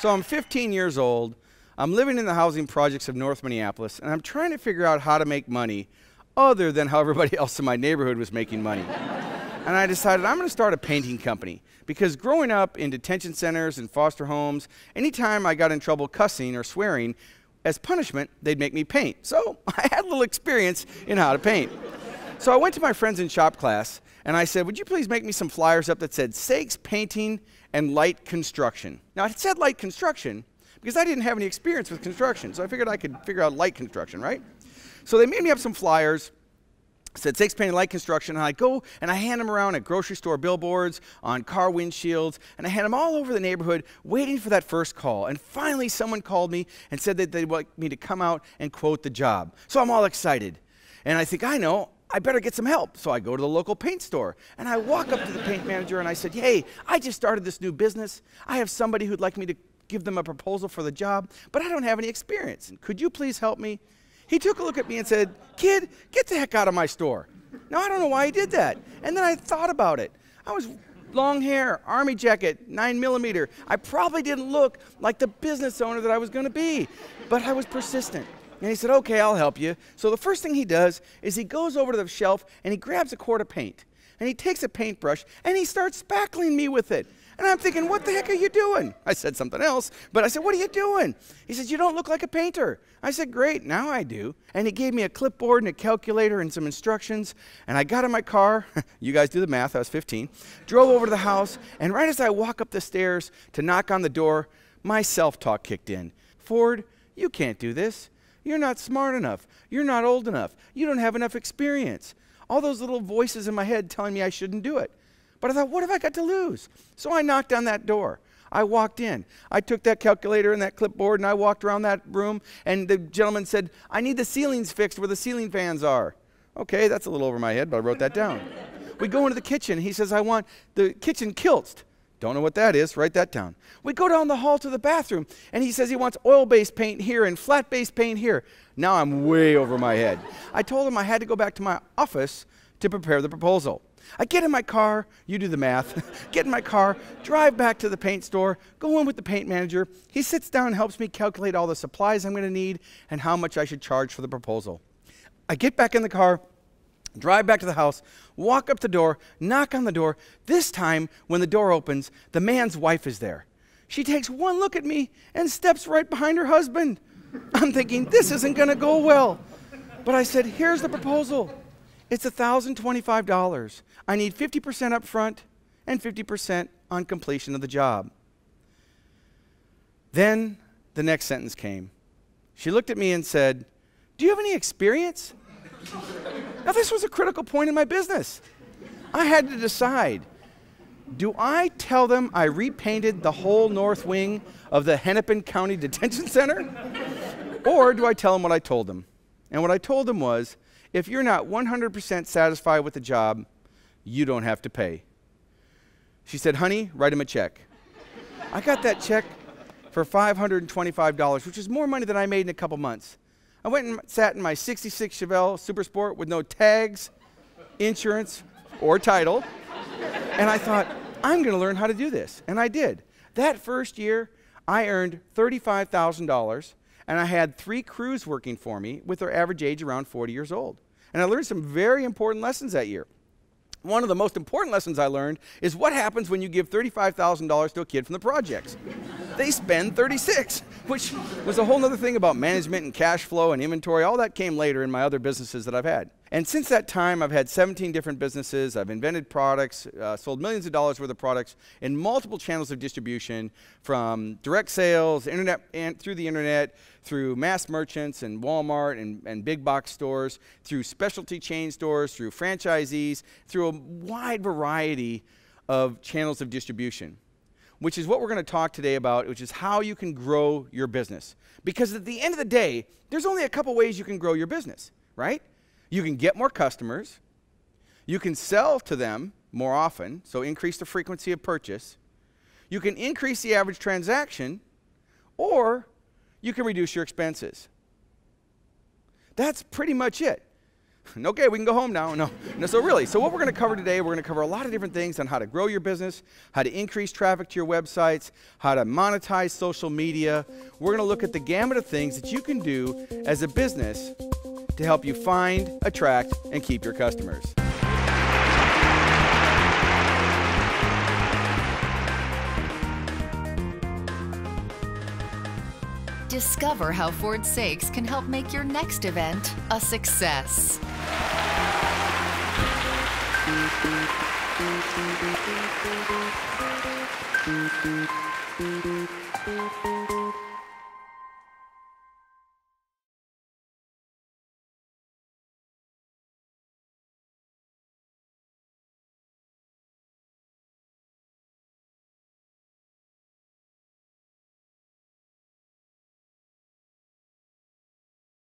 So I'm 15 years old. I'm living in the housing projects of North Minneapolis, and I'm trying to figure out how to make money other than how everybody else in my neighborhood was making money. And I decided I'm going to start a painting company, because growing up in detention centers and foster homes, anytime I got in trouble cussing or swearing, as punishment, they'd make me paint. So I had a little experience in how to paint. So I went to my friends in shop class, and I said, would you please make me some flyers up that said Saeks Painting and Light Construction? Now, it said light construction because I didn't have any experience with construction, so I figured I could figure out light construction, right? So they made me up some flyers, said Saeks Painting and Light Construction, and I go and I hand them around at grocery store billboards, on car windshields, and I had them all over the neighborhood waiting for that first call. And finally someone called me and said that they'd like me to come out and quote the job. So I'm all excited. And I think, I know, I better get some help. So I go to the local paint store, and I walk up to the paint manager and I said, hey, I just started this new business. I have somebody who'd like me to give them a proposal for the job, but I don't have any experience. And could you please help me? He took a look at me and said, kid, get the heck out of my store. Now, I don't know why he did that. And then I thought about it. I was long hair, army jacket, 9mm. I probably didn't look like the business owner that I was going to be, but I was persistent. And he said, okay, I'll help you. So the first thing he does is he goes over to the shelf and he grabs a quart of paint. And he takes a paintbrush and he starts spackling me with it. And I'm thinking, what the heck are you doing? I said something else, but I said, what are you doing? He says, you don't look like a painter. I said, great, now I do. And he gave me a clipboard and a calculator and some instructions. And I got in my car. You guys do the math. I was 15. Drove over to the house. And right as I walk up the stairs to knock on the door, my self-talk kicked in. Ford, you can't do this. You're not smart enough. You're not old enough. You don't have enough experience. All those little voices in my head telling me I shouldn't do it. But I thought, what have I got to lose? So I knocked on that door. I walked in. I took that calculator and that clipboard and I walked around that room, and the gentleman said, I need the ceilings fixed where the ceiling fans are. Okay, that's a little over my head, but I wrote that down. We go into the kitchen. He says, I want the kitchen kiltzed. Don't know what that is. Write that down. We go down the hall to the bathroom, and he says he wants oil-based paint here and flat-based paint here. Now I'm way over my head. I told him I had to go back to my office to prepare the proposal. I get in my car, you do the math, get in my car, drive back to the paint store, go in with the paint manager. He sits down and helps me calculate all the supplies I'm going to need and how much I should charge for the proposal. I get back in the car, drive back to the house, walk up the door, knock on the door. This time, when the door opens, the man's wife is there. She takes one look at me and steps right behind her husband. I'm thinking, this isn't going to go well. But I said, here's the proposal. It's $1,025. I need 50% up front and 50% on completion of the job. Then the next sentence came. She looked at me and said, do you have any experience? Now, this was a critical point in my business. I had to decide, do I tell them I repainted the whole north wing of the Hennepin County Detention Center? Or do I tell them what I told them? And what I told them was, if you're not 100% satisfied with the job, you don't have to pay. She said, honey, write him a check. I got that check for $525, which is more money than I made in a couple months. I went and sat in my '66 Chevelle Super Sport with no tags, insurance, or title. And I thought, I'm going to learn how to do this. And I did. That first year, I earned $35,000. And I had 3 crews working for me with their average age around 40 years old. And I learned some very important lessons that year. One of the most important lessons I learned is what happens when you give $35,000 to a kid from the projects. They spend 36, which was a whole other thing about management and cash flow and inventory. All that came later in my other businesses that I've had. And since that time, I've had 17 different businesses. I've invented products, sold millions of dollars worth of products in multiple channels of distribution, from direct sales, internet, and through the internet, through mass merchants and Walmart and big box stores, through specialty chain stores, through franchisees, through a wide variety of channels of distribution, which is what we're going to talk today about, which is how you can grow your business. Because at the end of the day, there's only a couple ways you can grow your business, right? You can get more customers, you can sell to them more often, so increase the frequency of purchase, you can increase the average transaction, or you can reduce your expenses. That's pretty much it. Okay, we can go home now. No, so really, so what we're going to cover today, we're going to cover a lot of different things on how to grow your business, how to increase traffic to your websites, how to monetize social media. We're going to look at the gamut of things that you can do as a business to help you find, attract, and keep your customers. Discover how Ford Saeks can help make your next event a success.